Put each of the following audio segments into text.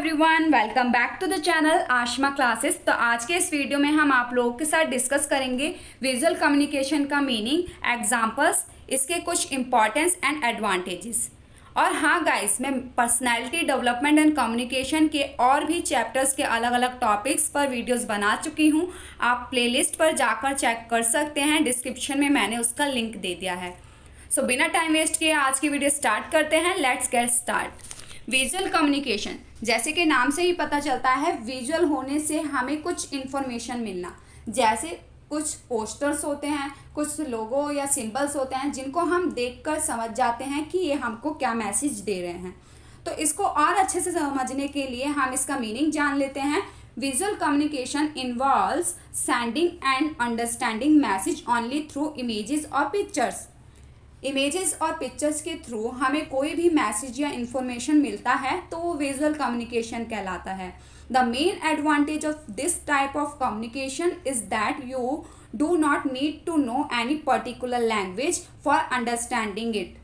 Everyone, welcome back to the channel Ashma classes. तो आज के इस वीडियो में हम आप लोगों के साथ डिस्कस करेंगे विजुअल कम्युनिकेशन का मीनिंग, एग्जांपल्स, इसके कुछ इंपॉर्टेंस एंड एडवांटेजेस। और हाँ गाइस, मैं पर्सनैलिटी डेवलपमेंट एंड कम्युनिकेशन के और भी चैप्टर्स के अलग अलग टॉपिक्स पर वीडियोस बना चुकी हूँ। आप प्लेलिस्ट पर जाकर चेक कर सकते हैं, डिस्क्रिप्शन में मैंने उसका लिंक दे दिया है। सो बिना टाइम वेस्ट किए आज की वीडियो स्टार्ट करते हैं। Let's get start. Visual communication, जैसे कि नाम से ही पता चलता है, विजुअल होने से हमें कुछ इन्फॉर्मेशन मिलना। जैसे कुछ पोस्टर्स होते हैं, कुछ लोगो या सिंबल्स होते हैं जिनको हम देखकर समझ जाते हैं कि ये हमको क्या मैसेज दे रहे हैं। तो इसको और अच्छे से समझने के लिए हम इसका मीनिंग जान लेते हैं। Visual communication involves sending end understanding message only through images और पिक्चर्स। इमेजेस और पिक्चर्स के थ्रू हमें कोई भी मैसेज या इंफॉर्मेशन मिलता है तो वो विजुअल कम्युनिकेशन कहलाता है। The main advantage of this type of communication is that you do not need to know any particular language for understanding it.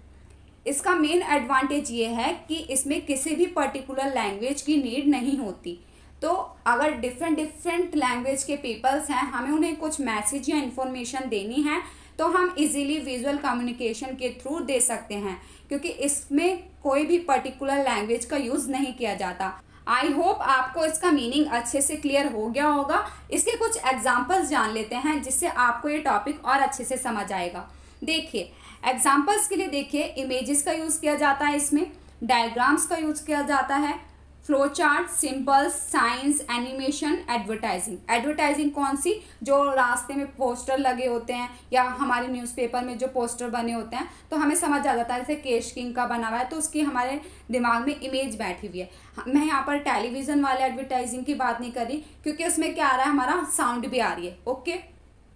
इसका मेन एडवांटेज ये है कि इसमें किसी भी पर्टिकुलर लैंग्वेज की नीड नहीं होती। तो अगर डिफरेंट लैंग्वेज के पीपल्स हैं, हमें उन्हें कुछ मैसेज या इंफॉर्मेशन देनी है तो हम इजीली विजुअल कम्युनिकेशन के थ्रू दे सकते हैं, क्योंकि इसमें कोई भी पर्टिकुलर लैंग्वेज का यूज़ नहीं किया जाता। आई होप आपको इसका मीनिंग अच्छे से क्लियर हो गया होगा। इसके कुछ एग्जांपल्स जान लेते हैं जिससे आपको ये टॉपिक और अच्छे से समझ आएगा। देखिए, एग्जांपल्स के लिए देखिए, इमेजेस का यूज़ किया जाता है, इसमें डायग्राम्स का यूज़ किया जाता है, flow chart, symbols, science, animation, advertising. Advertising कौन सी? जो रास्ते में पोस्टर लगे होते हैं या हमारे न्यूज़पेपर में जो पोस्टर बने होते हैं तो हमें समझ आ जाता है। जैसे केश किंग का बना हुआ है तो उसकी हमारे दिमाग में इमेज बैठी हुई है। मैं यहाँ पर टेलीविज़न वाले एडवर्टाइजिंग की बात नहीं कर रही, क्योंकि उसमें क्या आ रहा है, हमारा साउंड भी आ रही है। ओके,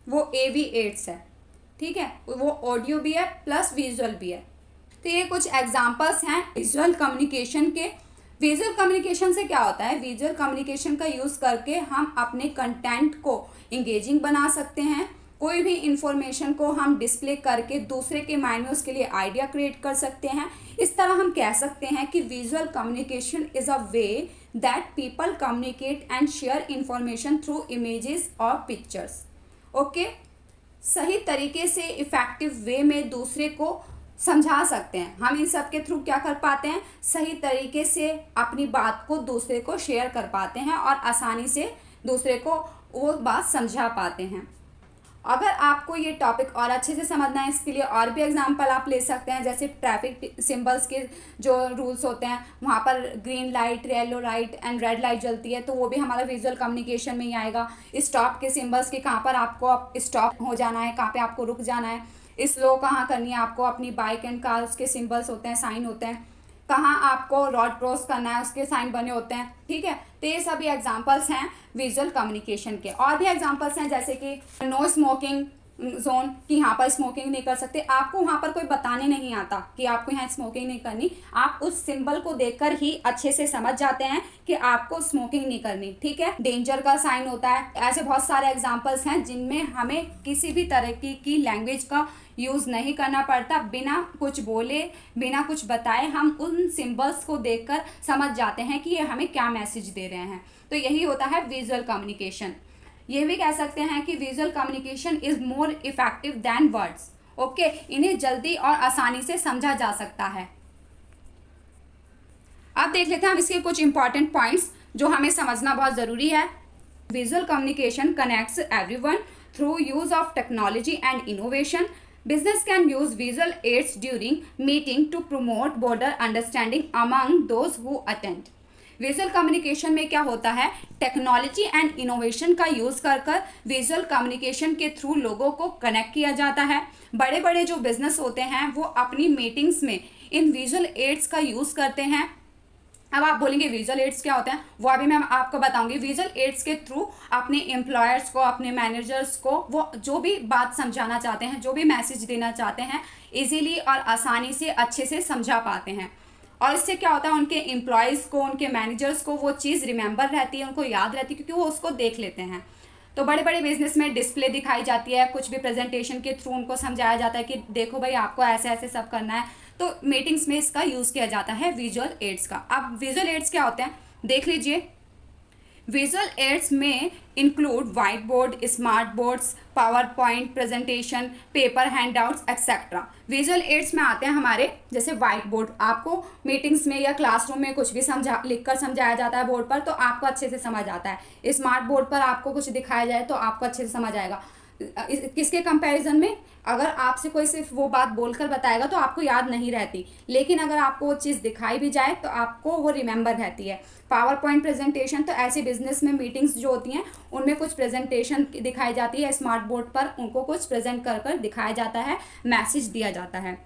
वो AV एड्स है, ठीक है, वो ऑडियो भी है प्लस विजुअल भी है। तो ये कुछ एग्जाम्पल्स हैं विजुअल कम्युनिकेशन के। विजुअल कम्युनिकेशन से क्या होता है? विजुअल कम्युनिकेशन का यूज़ करके हम अपने कंटेंट को इंगेजिंग बना सकते हैं। कोई भी इंफॉर्मेशन को हम डिस्प्ले करके दूसरे के माइंड में उसके लिए आइडिया क्रिएट कर सकते हैं। इस तरह हम कह सकते हैं कि visual communication is a way that people communicate and share information through images और पिक्चर्स। ओके, सही तरीके से इफ़ेक्टिव वे में दूसरे को समझा सकते हैं। हम इन सब के थ्रू क्या कर पाते हैं? सही तरीके से अपनी बात को दूसरे को शेयर कर पाते हैं और आसानी से दूसरे को वो बात समझा पाते हैं। अगर आपको ये टॉपिक और अच्छे से समझना है, इसके लिए और भी एग्जांपल आप ले सकते हैं। जैसे ट्रैफिक सिंबल्स के जो रूल्स होते हैं, वहाँ पर green light, yellow light and red light जलती है तो वो भी हमारा विजुअल कम्युनिकेशन में ही आएगा। स्टॉप के सिंबल्स के कहाँ पर आपको स्टॉप हो जाना है, कहाँ पर आपको रुक जाना है, स्लो कहाँ करनी है आपको, अपनी बाइक एंड कार्स के सिंबल्स होते हैं, साइन होते हैं, कहाँ आपको रोड क्रॉस करना है उसके साइन बने होते हैं, ठीक है। तो ये सभी एग्जांपल्स हैं विजुअल कम्युनिकेशन के। और भी एग्जांपल्स हैं जैसे कि नो स्मोकिंग जोन, कि यहाँ पर स्मोकिंग नहीं कर सकते। आपको वहाँ पर कोई बताने नहीं आता कि आपको यहाँ स्मोकिंग नहीं करनी, आप उस सिंबल को देखकर ही अच्छे से समझ जाते हैं कि आपको स्मोकिंग नहीं करनी, ठीक है। डेंजर का साइन होता है। ऐसे बहुत सारे एग्जांपल्स हैं जिनमें हमें किसी भी तरह की लैंग्वेज का यूज़ नहीं करना पड़ता। बिना कुछ बोले, बिना कुछ बताए हम उन सिंबल्स को देखकर समझ जाते हैं कि ये हमें क्या मैसेज दे रहे हैं। तो यही होता है विजुअल कम्युनिकेशन। ये भी कह सकते हैं कि visual communication is more effective than words. Okay, इन्हें जल्दी और आसानी से समझा जा सकता है। अब देख लेते हैं हम इसके कुछ इंपॉर्टेंट पॉइंट्स जो हमें समझना बहुत ज़रूरी है। Visual communication connects everyone through use of technology and innovation. Business can use visual aids during meeting to promote broader understanding among those who attend. Visual communication में क्या होता है? टेक्नोलॉजी एंड इनोवेशन का यूज़ कर visual communication के through लोगों को connect किया जाता है। बड़े बड़े जो बिजनेस होते हैं वो अपनी मीटिंग्स में इन विजुअल एड्स का यूज़ करते हैं। अब आप बोलेंगे विजुअल एड्स क्या होते हैं? वो अभी मैं आपको बताऊंगी। विजुअल एड्स के थ्रू अपने एम्प्लॉयर्स को, अपने मैनेजर्स को वो जो भी बात समझाना चाहते हैं, जो भी मैसेज देना चाहते हैं, इजीली और आसानी से अच्छे से समझा पाते हैं। और इससे क्या होता है, उनके एम्प्लॉयज़ को, उनके मैनेजर्स को वो चीज़ रिमेंबर रहती है, उनको याद रहती है, क्योंकि वो उसको देख लेते हैं। तो बड़े बड़े बिजनेस में डिस्प्ले दिखाई जाती है, कुछ भी प्रेजेंटेशन के थ्रू उनको समझाया जाता है कि देखो भाई आपको ऐसे ऐसे सब करना है। तो मीटिंग्स में इसका यूज़ किया जाता है विजुअल एड्स का। अब विजुअल एड्स क्या होते हैं? देख लीजिए। विजुअल एड्स में include white board, smart boards, power point presentation, paper handouts etcetera. Visual aids में आते हैं हमारे जैसे वाइट बोर्ड, आपको मीटिंग्स में या क्लासरूम में कुछ भी लिखकर समझाया जाता है बोर्ड पर तो आपको अच्छे से समझ आता है। स्मार्ट बोर्ड पर आपको कुछ दिखाया जाए तो आपको अच्छे से समझ आएगा। किसके कंपैरिजन में, अगर आपसे कोई सिर्फ वो बात बोलकर बताएगा तो आपको याद नहीं रहती, लेकिन अगर आपको वो चीज़ दिखाई भी जाए तो आपको वो रिमेंबर रहती है। पावर पॉइंट प्रेजेंटेशन तो ऐसे बिजनेस में मीटिंग्स जो होती हैं उनमें कुछ प्रेजेंटेशन दिखाई जाती है, स्मार्ट बोर्ड पर उनको कुछ प्रेजेंट कर कर दिखाया जाता है, मैसेज दिया जाता है।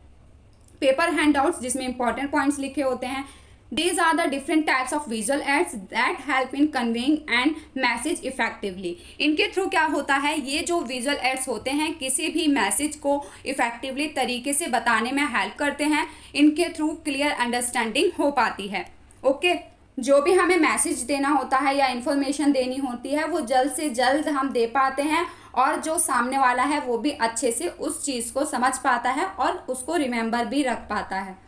पेपर हैंडआउट्स जिसमें इंपॉर्टेंट पॉइंट्स लिखे होते हैं। These are the different types of visual aids that help in conveying and message effectively. इनके थ्रू क्या होता है, ये जो विजुअल एड्स होते हैं किसी भी मैसेज को इफेक्टिवली तरीके से बताने में हेल्प करते हैं। इनके थ्रू क्लियर अंडरस्टैंडिंग हो पाती है। ओके, जो भी हमें मैसेज देना होता है या इन्फॉर्मेशन देनी होती है वो जल्द से जल्द हम दे पाते हैं और जो सामने वाला है वो भी अच्छे से उस चीज़ को समझ पाता है और उसको रिमेंबर भी रख पाता है।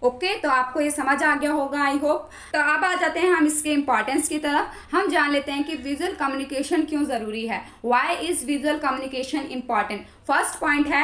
ओके, तो आपको ये समझ आ गया होगा आई होप। तो अब आ जाते हैं हम इसके इम्पॉर्टेंस की तरफ। हम जान लेते हैं कि विजुअल कम्युनिकेशन क्यों ज़रूरी है। Why is visual communication important. First point है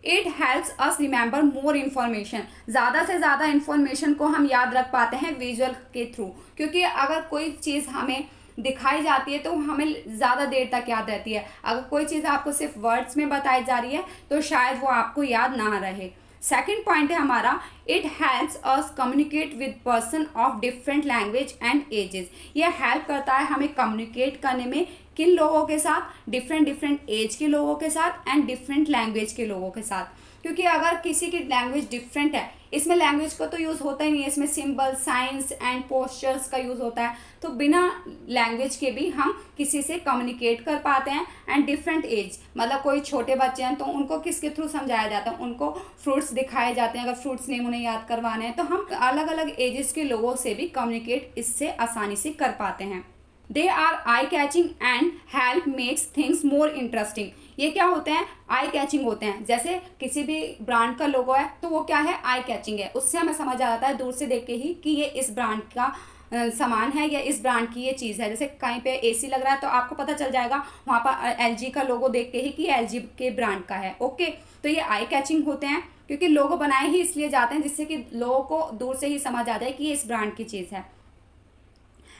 it helps us remember more information. ज़्यादा से ज़्यादा इन्फॉर्मेशन को हम याद रख पाते हैं विजुअल के थ्रू, क्योंकि अगर कोई चीज़ हमें दिखाई जाती है तो हमें ज़्यादा देर तक याद रहती है। अगर कोई चीज़ आपको सिर्फ वर्ड्स में बताई जा रही है तो शायद वो आपको याद ना रहे। सेकेंड पॉइंट है हमारा it helps us communicate with person of different language and ages. ये हेल्प करता है हमें कम्युनिकेट करने में किन लोगों के साथ, डिफरेंट एज के लोगों के साथ एंड डिफरेंट लैंग्वेज के लोगों के साथ। क्योंकि अगर किसी की लैंग्वेज डिफरेंट है, इसमें लैंग्वेज का तो यूज़ होता ही नहीं है, इसमें सिंबल, साइंस एंड पोस्चर्स का यूज़ होता है। तो बिना लैंग्वेज के भी हम किसी से कम्युनिकेट कर पाते हैं। एंड डिफरेंट एज मतलब कोई छोटे बच्चे हैं तो उनको किसके थ्रू समझाया जाता है, उनको फ्रूट्स दिखाए जाते हैं। अगर फ्रूट्स नेम उन्हें याद करवाने हैं तो हम अलग अलग एजेस के लोगों से भी कम्युनिकेट इससे आसानी से कर पाते हैं। They are eye catching and help makes things more interesting. ये क्या होते हैं, आई कैचिंग होते हैं। जैसे किसी भी ब्रांड का लोगो है तो वो क्या है, आई कैचिंग है। उससे हमें समझ आ जाता है दूर से देख के ही कि ये इस ब्रांड का सामान है या इस ब्रांड की ये चीज़ है। जैसे कहीं पे एसी लग रहा है तो आपको पता चल जाएगा वहाँ पर एलजी का लोगो देख के ही कि एलजी के ब्रांड का है। ओके, तो ये आई कैचिंग होते हैं क्योंकि लोगो बनाए ही इसलिए जाते हैं जिससे कि लोगों को दूर से ही समझ आ जाए कि ये इस ब्रांड की चीज़ है।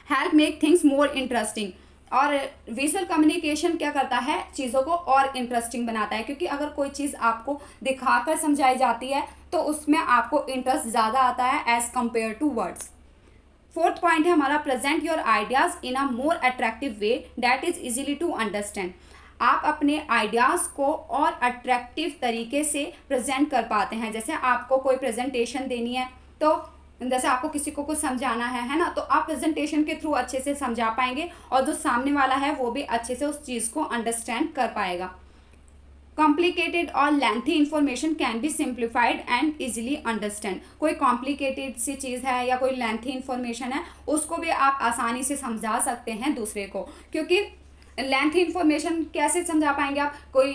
Help make things more interesting. और विजुअल कम्युनिकेशन क्या करता है, चीज़ों को और इंटरेस्टिंग बनाता है। क्योंकि अगर कोई चीज़ आपको दिखाकर समझाई जाती है तो उसमें आपको इंटरेस्ट ज़्यादा आता है as compare to words. Fourth point है हमारा present your ideas in a more attractive way that is easily to understand. आप अपने आइडियाज़ को और अट्रैक्टिव तरीके से प्रेजेंट कर पाते हैं। जैसे आपको कोई प्रेजेंटेशन देनी है तो जैसे आपको किसी को कुछ समझाना है ना, तो आप प्रेजेंटेशन के थ्रू अच्छे से समझा पाएंगे और जो सामने वाला है वो भी अच्छे से उस चीज़ को अंडरस्टैंड कर पाएगा। कॉम्प्लिकेटेड और lengthy information can be simplified and easily understand. कोई कॉम्प्लिकेटेड सी चीज़ है या कोई लेंथी इंफॉर्मेशन है उसको भी आप आसानी से समझा सकते हैं दूसरे को। क्योंकि लेंथ इंफॉर्मेशन कैसे समझा पाएंगे आप, कोई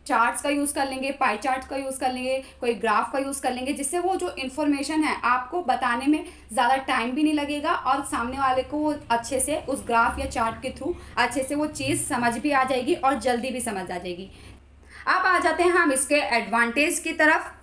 चार्ट्स का यूज़ कर लेंगे, पाई चार्ट्स का यूज़ कर लेंगे, कोई ग्राफ का यूज़ कर लेंगे, जिससे वो जो इन्फॉर्मेशन है आपको बताने में ज़्यादा टाइम भी नहीं लगेगा और सामने वाले को वो अच्छे से उस ग्राफ या चार्ट के थ्रू अच्छे से वो चीज़ समझ भी आ जाएगी और जल्दी भी समझ आ जाएगी। अब आ जाते हैं हम इसके एडवांटेज की तरफ।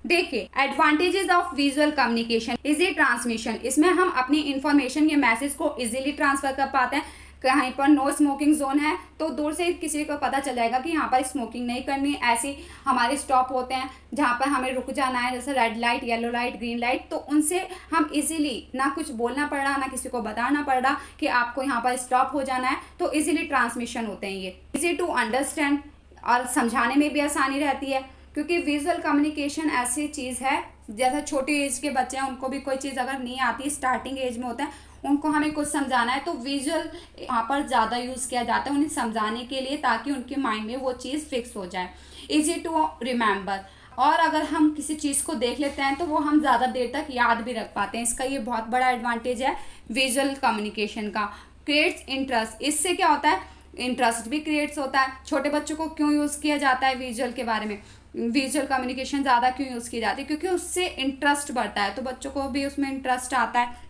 देखिए, advantages of visual communication, easy transmission. इसमें हम अपनी इंफॉर्मेशन या मैसेज को इजीली ट्रांसफर कर पाते हैं। कहीं पर नो स्मोकिंग जोन है तो दूर से किसी को पता चल जाएगा कि यहाँ पर स्मोकिंग नहीं करनी। ऐसे हमारे स्टॉप होते हैं जहाँ पर हमें रुक जाना है, जैसे red light, yellow light, green light, तो उनसे हम इजीली ना कुछ बोलना पड़ रहा, ना किसी को बताना पड़ रहा कि आपको यहाँ पर स्टॉप हो जाना है, तो इजीली ट्रांसमिशन होते हैं। ये इजी टू अंडरस्टैंड और समझाने में भी आसानी रहती है। क्योंकि विजुअल कम्युनिकेशन ऐसी चीज़ है, जैसे छोटी एज के बच्चे हैं उनको भी कोई चीज़ अगर नहीं आती, स्टार्टिंग एज में होता है, उनको हमें कुछ समझाना है तो विजुअल यहाँ पर ज़्यादा यूज़ किया जाता है उन्हें समझाने के लिए, ताकि उनके माइंड में वो चीज़ फिक्स हो जाए। इजी टू रिमेंबर, और अगर हम किसी चीज़ को देख लेते हैं तो वो हम ज़्यादा देर तक याद भी रख पाते हैं। इसका ये बहुत बड़ा एडवांटेज है विजुअल कम्युनिकेशन का। क्रिएट्स इंटरेस्ट, इससे क्या होता है, इंटरेस्ट भी क्रिएट्स होता है। छोटे बच्चों को क्यों यूज़ किया जाता है विजुअल के बारे में, विजुअल कम्युनिकेशन ज़्यादा क्यों यूज़ की जाती है, क्योंकि उससे इंटरेस्ट बढ़ता है, तो बच्चों को भी उसमें इंटरेस्ट आता है।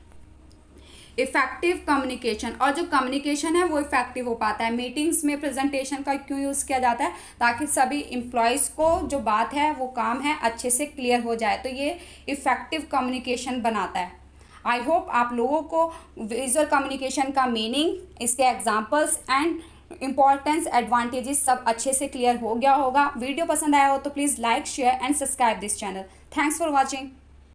इफेक्टिव कम्युनिकेशन, और जो कम्युनिकेशन है वो इफेक्टिव हो पाता है। मीटिंग्स में प्रेजेंटेशन का क्यों यूज़ किया जाता है, ताकि सभी एम्प्लॉयज़ को जो बात है वो काम है अच्छे से क्लियर हो जाए, तो ये इफेक्टिव कम्युनिकेशन बनाता है। आई होप आप लोगों को विजुअल कम्युनिकेशन का मीनिंग, इसके एग्जांपल्स एंड इंपॉर्टेंस, एडवांटेजेस सब अच्छे से क्लियर हो गया होगा। वीडियो पसंद आया हो तो please like, share and subscribe this channel. Thanks for watching.